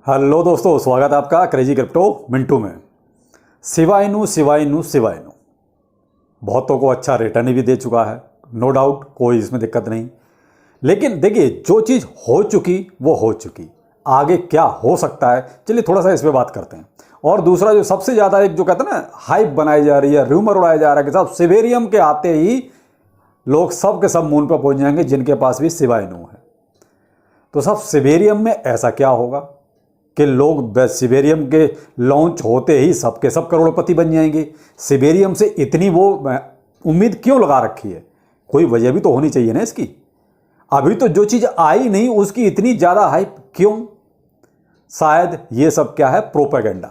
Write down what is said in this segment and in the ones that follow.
Hello दोस्तों, स्वागत है आपका क्रेजी क्रिप्टो मिंटू में। शिबा इनू बहुतों को अच्छा रिटर्न भी दे चुका है, नो डाउट, कोई इसमें दिक्कत नहीं। लेकिन देखिए, जो चीज़ हो चुकी वो हो चुकी, आगे क्या हो सकता है, चलिए थोड़ा सा इस पर बात करते हैं। और दूसरा जो सबसे ज़्यादा एक जो कहते हैं ना हाइप बनाई जा रही है, र्यूमर उड़ाया जा रहा है कि साहब सिबेरियम के आते ही लोग सब के सब मून पर पहुंच जाएंगे जिनके पास भी शिबा इनू है। तो साहब सिबेरियम में ऐसा क्या होगा कि लोग सिबेरियम के लॉन्च होते ही सबके सब करोड़पति बन जाएंगे? सिबेरियम से इतनी वो उम्मीद क्यों लगा रखी है? कोई वजह भी तो होनी चाहिए ना इसकी। अभी तो जो चीज़ आई नहीं उसकी इतनी ज़्यादा हाइप क्यों? शायद ये सब क्या है, प्रोपेगेंडा।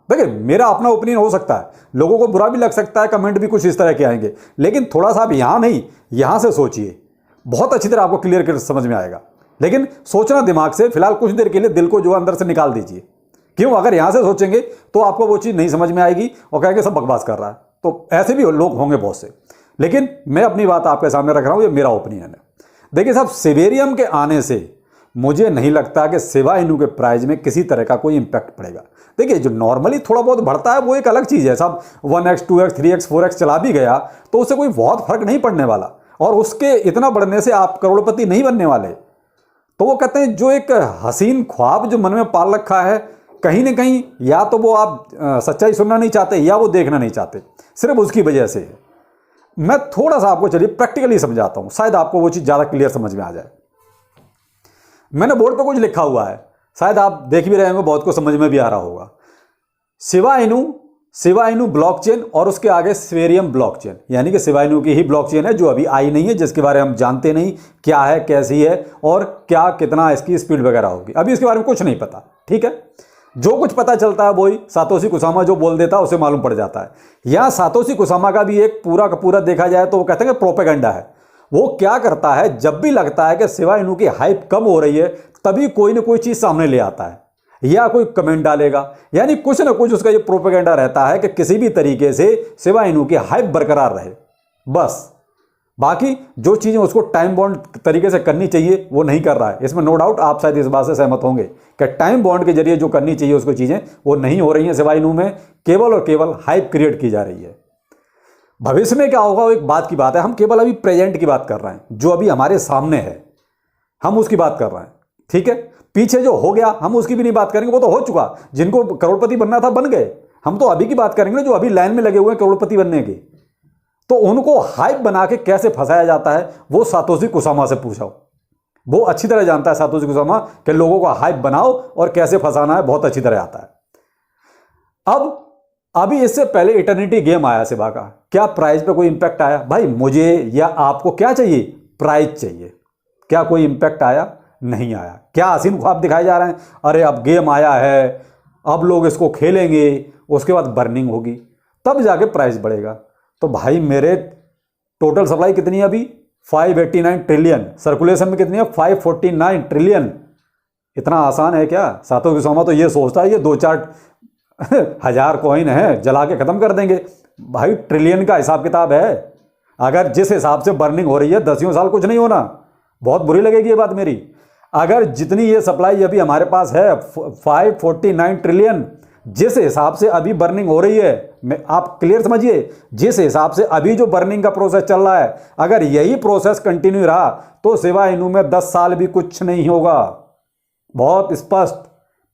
देखिए, मेरा अपना ओपिनियन हो सकता है, लोगों को बुरा भी लग सकता है, कमेंट भी कुछ इस तरह के आएंगे, लेकिन थोड़ा सा आप यहाँ नहीं, यहाँ से सोचिए, बहुत अच्छी तरह आपको क्लियर कर समझ में आएगा। लेकिन सोचना दिमाग से, फिलहाल कुछ देर के लिए दिल को जो अंदर से निकाल दीजिए। क्यों? अगर यहां से सोचेंगे तो आपको वो चीज़ नहीं समझ में आएगी और कहेंगे सब बकवास कर रहा है। तो ऐसे भी लोग होंगे बहुत से, लेकिन मैं अपनी बात आपके सामने रख रहा हूं, ये मेरा ओपिनियन है। देखिए साहब, सिबेरियम के आने से मुझे नहीं लगता कि शिबा इनू के प्राइस में किसी तरह का कोई इंपैक्ट पड़ेगा। देखिए, जो नॉर्मली थोड़ा बहुत बढ़ता है वो एक अलग चीज़ है साहब, 1x 2x 3x 4x चला भी गया तो उससे कोई बहुत फर्क नहीं पड़ने वाला, और उसके इतना बढ़ने से आप करोड़पति नहीं बनने वाले। तो वो कहते हैं जो एक हसीन ख्वाब जो मन में पाल रखा है, कहीं ना कहीं या तो वो आप सच्चाई सुनना नहीं चाहते या वो देखना नहीं चाहते, सिर्फ उसकी वजह से है। मैं थोड़ा सा आपको चलिए प्रैक्टिकली समझाता हूं, शायद आपको वो चीज़ ज़्यादा क्लियर समझ में आ जाए। मैंने बोर्ड पे कुछ लिखा हुआ है, शायद आप देख भी रहे होंगे, बहुत को समझ में भी आ रहा होगा। शिबा इनू ब्लॉकचेन और उसके आगे सिबेरियम ब्लॉकचेन, यानी कि शिबा इनू की ही ब्लॉकचेन है जो अभी आई नहीं है, जिसके बारे में हम जानते नहीं क्या है, कैसी है और क्या कितना इसकी स्पीड वगैरह होगी। अभी इसके बारे में कुछ नहीं पता, ठीक है। जो कुछ पता चलता है वही सातोशी कुसामा जो बोल देता है उसे मालूम पड़ जाता है। यहाँ सातोशी कुसामा का भी एक पूरा का पूरा देखा जाए तो वो कहते हैं कि प्रोपेगेंडा है। वो क्या करता है, जब भी लगता है कि शिबा इनू की हाइप कम हो रही है तभी कोई ना कोई चीज़ सामने ले आता है या कोई कमेंट डालेगा, यानी कुछ ना कुछ उसका ये प्रोपेगेंडा रहता है कि किसी भी तरीके से शिबा इनू की हाइप बरकरार रहे, बस। बाकी जो चीज़ें उसको टाइम बॉन्ड तरीके से करनी चाहिए वो नहीं कर रहा है। इसमें नो डाउट आप शायद इस बात से सहमत होंगे कि टाइम बॉन्ड के जरिए जो करनी चाहिए उसको चीज़ें वो नहीं हो रही हैं शिबा इनू में, केवल और केवल हाइप क्रिएट की जा रही है। भविष्य में क्या होगा वो एक बात की बात है, हम केवल अभी प्रेजेंट की बात कर रहे हैं, जो अभी हमारे सामने है हम उसकी बात कर रहे हैं, ठीक है। पीछे जो हो गया हम उसकी भी नहीं बात करेंगे, वो तो हो चुका। जिनको करोड़पति बनना था बन गए, हम तो अभी की बात करेंगे ना जो अभी लाइन में लगे हुए हैं करोड़पति बनने के। तो उनको हाइप बना के कैसे फंसाया जाता है वो सातोशी कुसामा से पूछो, वो अच्छी तरह जानता है सातोशी कुसामा कि लोगों को हाइप बनाओ और कैसे फंसाना है, बहुत अच्छी तरह आता है। अब अभी इससे पहले इटर्निटी गेम आया शिबा का, क्या प्राइस पे कोई इंपैक्ट आया? भाई मुझे या आपको क्या चाहिए? प्राइस चाहिए। क्या कोई इंपैक्ट आया? नहीं आया। क्या हसीन ख्वाब दिखाए जा रहे हैं, अरे अब गेम आया है, अब लोग इसको खेलेंगे, उसके बाद बर्निंग होगी, तब जाके प्राइस बढ़ेगा। तो भाई मेरे टोटल सप्लाई कितनी है अभी? 589 ट्रिलियन। सर्कुलेशन में कितनी है? 549 ट्रिलियन। इतना आसान है क्या? सातोशी कुसामा तो ये सोचता है ये 2-4 हजार कॉइन है जला के खत्म कर देंगे। भाई ट्रिलियन का हिसाब किताब है। अगर जिस हिसाब से बर्निंग हो रही है 10 साल कुछ नहीं होना, बहुत बुरी लगेगी ये बात मेरी। अगर जितनी ये सप्लाई अभी हमारे पास है 549 ट्रिलियन, जिस हिसाब से अभी बर्निंग हो रही है, मैं आप क्लियर समझिए, जिस हिसाब से अभी जो बर्निंग का प्रोसेस चल रहा है, अगर यही प्रोसेस कंटिन्यू रहा तो शिबा इनू में 10 साल भी कुछ नहीं होगा। बहुत स्पष्ट,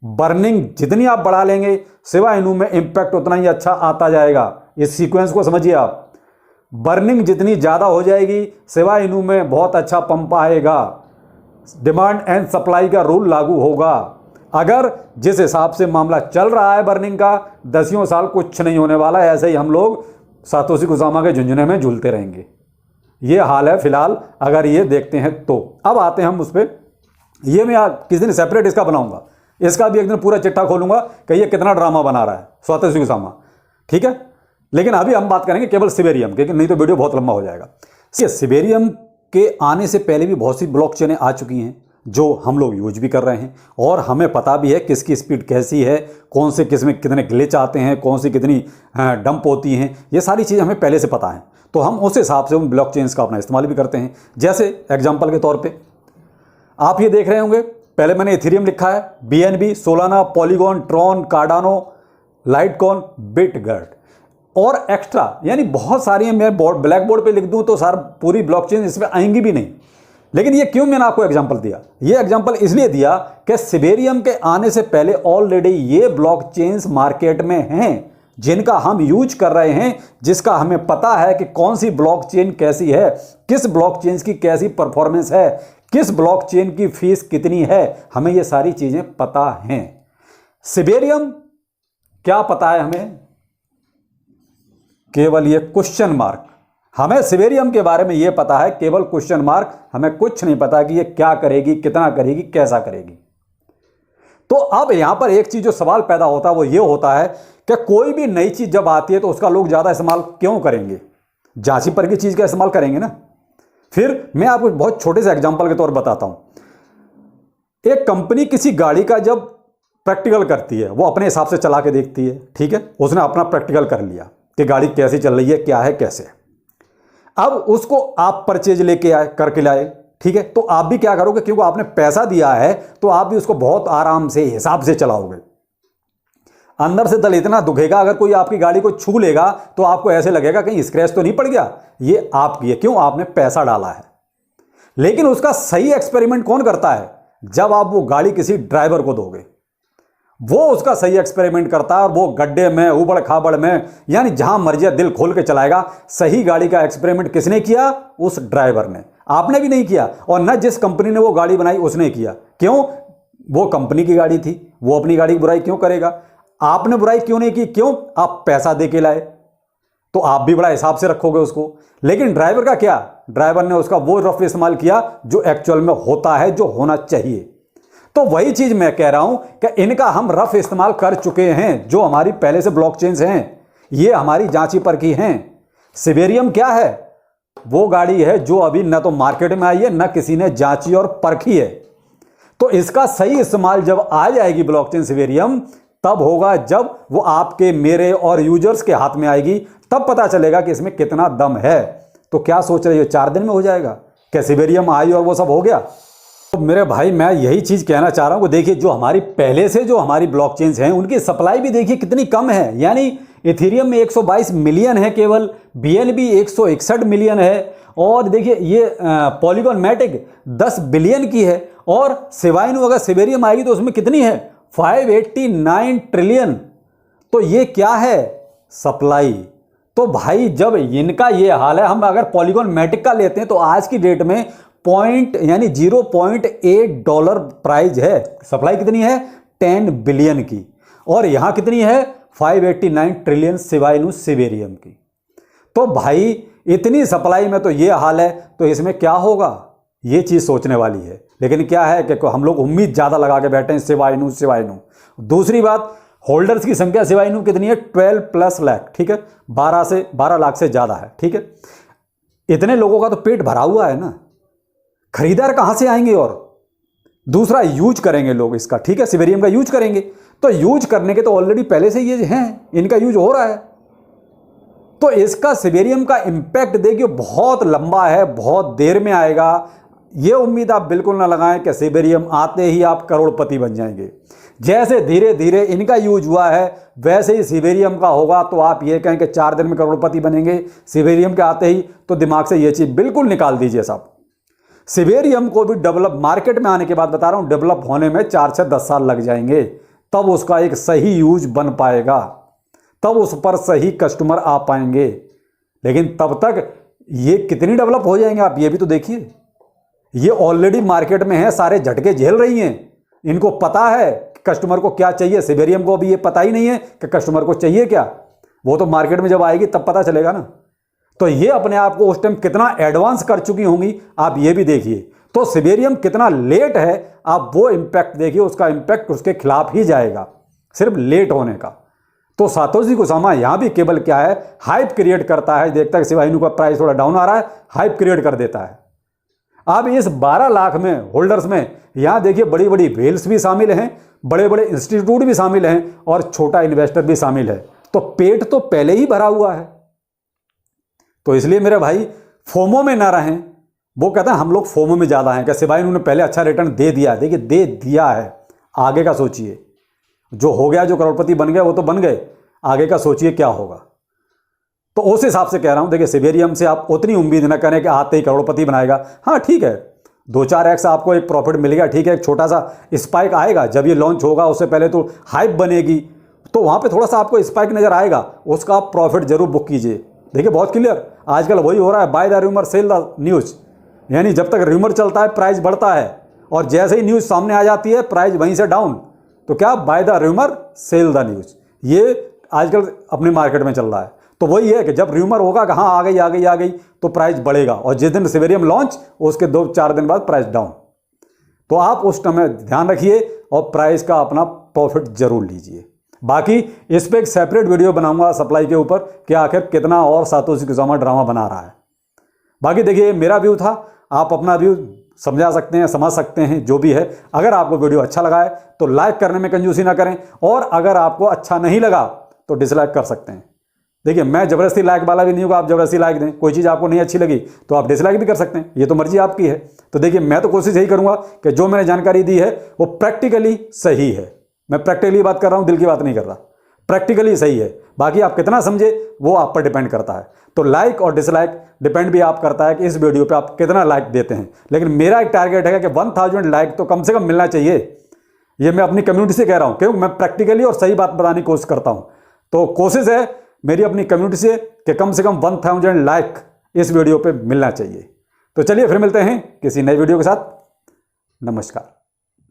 बर्निंग जितनी आप बढ़ा लेंगे शिबा इनू में इंपैक्ट उतना ही अच्छा आता जाएगा। इस सीक्वेंस को समझिए आप, बर्निंग जितनी ज़्यादा हो जाएगी शिबा इनू में बहुत अच्छा पंप आएगा, डिमांड एंड सप्लाई का रूल लागू होगा। अगर जिस हिसाब से मामला चल रहा है बर्निंग का, 10 साल कुछ नहीं होने वाला है, ऐसे ही हम लोग सातोशी कुसामा के झुंझुने में झूलते रहेंगे। ये हाल है फिलहाल, अगर ये देखते हैं तो। अब आते हैं हम उस पर, ये मैं किसी दिन सेपरेट इसका बनाऊंगा, इसका भी एक दिन पूरा चिट्ठा खोलूंगा कि ये कितना ड्रामा बना रहा है सातोशी कुसामा, ठीक है। लेकिन अभी हम बात करेंगे केवल सिबेरियम, क्योंकि नहीं तो वीडियो बहुत लंबा हो जाएगा। सिबेरियम के आने से पहले भी बहुत सी ब्लॉकचेनें आ चुकी हैं जो हम लोग यूज भी कर रहे हैं, और हमें पता भी है किसकी स्पीड कैसी है, कौन से किस में कितने ग्लिच आते हैं, कौन सी कितनी डंप होती हैं, ये सारी चीज़ हमें पहले से पता है। तो हम उस हिसाब से उन ब्लॉकचेन्स का अपना इस्तेमाल भी करते हैं। जैसे एग्जांपल के तौर पे आप ये देख रहे होंगे, पहले मैंने इथेरियम लिखा है, BNB, Solana, polygon, Tron, Cardano, Litecoin, Bitgert और एक्स्ट्रा, यानी बहुत सारी हैं। मैं ब्लैक बोर्ड पे लिख दूं तो सर पूरी ब्लॉकचेन इसमें आएंगी भी नहीं। लेकिन ये क्यों मैंने आपको एग्जांपल दिया? ये एग्जांपल इसलिए दिया कि सिबेरियम के आने से पहले ऑलरेडी ये ब्लॉकचेन्स मार्केट में हैं, जिनका हम यूज कर रहे हैं, जिसका हमें पता है कि कौन सी ब्लॉकचेन कैसी है, किस ब्लॉकचेन की कैसी परफॉर्मेंस है, किस ब्लॉकचेन की फीस कितनी है, हमें ये सारी चीजें पता हैं। सिबेरियम क्या पता है हमें? केवल ये क्वेश्चन मार्क। हमें सिबेरियम के बारे में ये पता है, केवल क्वेश्चन मार्क। हमें कुछ नहीं पता कि ये क्या करेगी, कितना करेगी, कैसा करेगी। तो अब यहां पर एक चीज जो सवाल पैदा होता है वो ये होता है कि कोई भी नई चीज जब आती है तो उसका लोग ज्यादा इस्तेमाल क्यों करेंगे? जांची पर की चीज का इस्तेमाल करेंगे ना। फिर मैं आपको बहुत छोटे से एग्जांपल के तौर बताता हूं। एक कंपनी किसी गाड़ी का जब प्रैक्टिकल करती है, वो अपने हिसाब से चला के देखती है, ठीक है, उसने अपना प्रैक्टिकल कर लिया कि गाड़ी कैसी चल रही है, क्या है, कैसे। अब उसको आप परचेज लेके आए, करके लाए, ठीक है, तो आप भी क्या करोगे? क्योंकि आपने पैसा दिया है तो आप भी उसको बहुत आराम से, हिसाब से चलाओगे। अंदर से दिल इतना दुखेगा, अगर कोई आपकी गाड़ी को छू लेगा तो आपको ऐसे लगेगा कहीं स्क्रैच तो नहीं पड़ गया। ये आपकी है, क्यों? आपने पैसा डाला है। लेकिन उसका सही एक्सपेरिमेंट कौन करता है? जब आप वो गाड़ी किसी ड्राइवर को दोगे, वो उसका सही एक्सपेरिमेंट करता है और वो गड्ढे में, उबड़ खाबड़ में, यानी जहां मर्जी दिल खोल के चलाएगा। सही गाड़ी का एक्सपेरिमेंट किसने किया? उस ड्राइवर ने। आपने भी नहीं किया, और न जिस कंपनी ने वो गाड़ी बनाई उसने किया। क्यों? वो कंपनी की गाड़ी थी, वो अपनी गाड़ी की बुराई क्यों करेगा? आपने बुराई क्यों नहीं की? क्यों? आप पैसा दे के लाए, तो आप भी बड़ा हिसाब से रखोगे उसको। लेकिन ड्राइवर का क्या? ड्राइवर ने उसका वो रफ इस्तेमाल किया जो एक्चुअल में होता है, जो होना चाहिए। तो वही चीज मैं कह रहा हूं कि इनका हम रफ इस्तेमाल कर चुके हैं। जो हमारी पहले से ब्लॉकचेन्स हैं, ये हमारी जांची परखी हैं। सिबेरियम क्या है? वो गाड़ी है जो अभी न तो मार्केट में आई है, न किसी ने जांची और परखी है। तो इसका सही इस्तेमाल जब आ जाएगी ब्लॉकचेन सिबेरियम, तब होगा जब वो आपके, मेरे और यूजर्स के हाथ में आएगी, तब पता चलेगा कि इसमें कितना दम है। तो क्या सोच रही हो, 4 दिन में हो जाएगा? क्या सिबेरियम आई और वो सब हो गया? तो मेरे भाई, मैं यही चीज कहना चाह रहा हूं कि देखिए, जो हमारी पहले से जो हमारी ब्लॉकचेन्स हैं, उनकी सप्लाई भी देखिए कितनी कम है। यानी इथेरियम में 122 मिलियन है केवल, BNB 161 मिलियन है, और देखिए ये पॉलीगॉन मैटिक 10 बिलियन की है, और सिवाय अगर सिबेरियम आएगी तो उसमें कितनी है? 589 ट्रिलियन। तो ये क्या है? सप्लाई। तो भाई, जब इनका ये हाल है, हम अगर पॉलीगॉन मैटिक का लेते हैं तो आज की डेट में यानी $0.8 प्राइस है। सप्लाई कितनी है? 10 बिलियन की। और यहां कितनी है? 589 ट्रिलियन सिवाय सिबेरियम की। तो भाई, इतनी सप्लाई में तो ये हाल है, तो इसमें क्या होगा? ये चीज सोचने वाली है। लेकिन क्या है कि हम लोग उम्मीद ज्यादा लगा के बैठे हैं सिवाय। दूसरी बात, होल्डर्स की संख्या सिवाय कितनी है? 12+ लाख, ठीक है, 12 लाख से ज्यादा है, ठीक है। इतने लोगों का तो पेट भरा हुआ है ना, खरीदार कहां से आएंगे? और दूसरा, यूज करेंगे लोग इसका, ठीक है, सिबेरियम का यूज करेंगे। तो यूज करने के तो ऑलरेडी पहले से ये हैं, इनका यूज हो रहा है। तो इसका सिबेरियम का इंपैक्ट देखिए बहुत लंबा है, बहुत देर में आएगा। ये उम्मीद आप बिल्कुल ना लगाएं कि सिबेरियम आते ही आप करोड़पति बन जाएंगे। जैसे धीरे धीरे इनका यूज हुआ है, वैसे ही सिबेरियम का होगा। तो आप ये कहें कि 4 दिन में करोड़पति बनेंगे सिबेरियम के आते ही, तो दिमाग से ये चीज बिल्कुल निकाल दीजिए साहब। सिबेरियम को भी डेवलप, मार्केट में आने के बाद बता रहा हूं, डेवलप होने में 4 से 10 साल लग जाएंगे। तब उसका एक सही यूज बन पाएगा, तब उस पर सही कस्टमर आ पाएंगे। लेकिन तब तक ये कितनी डेवलप हो जाएंगे आप ये भी तो देखिए। ये ऑलरेडी मार्केट में है, सारे झटके झेल रही हैं। इनको पता है कस्टमर को क्या चाहिए। सिबेरियम को अभी ये पता ही नहीं है कि कस्टमर को चाहिए क्या। वो तो मार्केट में जब आएगी तब पता चलेगा ना। तो ये अपने आप को उस टाइम कितना एडवांस कर चुकी होंगी, आप ये भी देखिए। तो सिबेरियम कितना लेट है, आप वो इंपैक्ट देखिए। उसका इंपैक्ट उसके खिलाफ ही जाएगा, सिर्फ लेट होने का। तो सातोशी कुसामा यहां भी केवल क्या है, हाइप क्रिएट करता है। देखता है सिवाइनू का प्राइस थोड़ा डाउन आ रहा है, हाइप क्रिएट कर देता है। अब इस 12 लाख में होल्डर्स में यहां देखिए बड़ी बड़ी वेल्स भी शामिल हैं, बड़े बड़े इंस्टीट्यूट भी शामिल हैं, और छोटा इन्वेस्टर भी शामिल है। तो पेट तो पहले ही भरा हुआ है। तो इसलिए मेरे भाई, फोमो में ना रहें, वो कहते हैं हम लोग फोमो में ज़्यादा हैं, क्या सिवाय उन्होंने पहले अच्छा रिटर्न दे दिया है? देखिए दे दिया है, आगे का सोचिए। जो हो गया, जो करोड़पति बन गए वो तो बन गए, आगे का सोचिए क्या होगा। तो उस हिसाब से कह रहा हूं, देखिए सिवेरियम से आप उतनी उम्मीद ना करें कि आते ही करोड़पति बनाएगा। हाँ ठीक है, 2-4x आपको एक प्रॉफिट मिलेगा, ठीक है, एक छोटा सा स्पाइक आएगा जब ये लॉन्च होगा, उससे पहले तो हाइप बनेगी, तो वहाँ पे थोड़ा सा आपको स्पाइक नजर आएगा, उसका आप प्रॉफिट जरूर बुक कीजिए। देखिए बहुत क्लियर, आजकल वही हो रहा है, by the rumour cell the news, यानी जब तक रूमर चलता है प्राइस बढ़ता है, और जैसे ही न्यूज़ सामने आ जाती है प्राइस वहीं से डाउन। तो क्या, by the rumour cell the news, ये आजकल अपने मार्केट में चल रहा है। तो वही है कि जब रूमर होगा कि हाँ आ गई आ गई आ गई, तो प्राइस बढ़ेगा, और जिस दिन सिवेरियम लॉन्च उसके 2-4 दिन बाद प्राइस डाउन। तो आप उस टाइम में ध्यान रखिए और प्राइस का अपना प्रॉफिट जरूर लीजिए। बाकी इस पर एक सेपरेट वीडियो बनाऊंगा सप्लाई के ऊपर कि आखिर कितना और सातोशी कुसामा ड्रामा बना रहा है। बाकी देखिए मेरा व्यू था, आप अपना व्यू समझा सकते हैं, समझ सकते हैं, जो भी है। अगर आपको वीडियो अच्छा लगा है तो लाइक करने में कंजूसी ना करें, और अगर आपको अच्छा नहीं लगा तो डिसलाइक कर सकते हैं। देखिए मैं ज़बरदस्ती लाइक वाला भी नहीं होगा, आप ज़बरदस्ती लाइक दें, कोई चीज़ आपको नहीं अच्छी लगी तो आप डिसलाइक भी कर सकते हैं, ये तो मर्जी आपकी है। तो देखिए मैं तो कोशिश यही करूंगा कि जो मैंने जानकारी दी है वो प्रैक्टिकली सही है। मैं प्रैक्टिकली बात कर रहा हूं, दिल की बात नहीं कर रहा, प्रैक्टिकली सही है। बाकी आप कितना समझे वो आप पर डिपेंड करता है। तो लाइक और डिसलाइक डिपेंड भी आप करता है कि इस वीडियो पे आप कितना लाइक देते हैं। लेकिन मेरा एक टारगेट है कि 1000 लाइक तो कम से कम मिलना चाहिए। ये मैं अपनी कम्युनिटी से कह रहा हूं, क्योंकि मैं प्रैक्टिकली और सही बात बताने की कोशिश करता हूं। तो कोशिश है मेरी अपनी कम्युनिटी से कि कम से कम 1000 लाइक इस वीडियो पे मिलना चाहिए। तो चलिए फिर मिलते हैं किसी नए वीडियो के साथ। नमस्कार।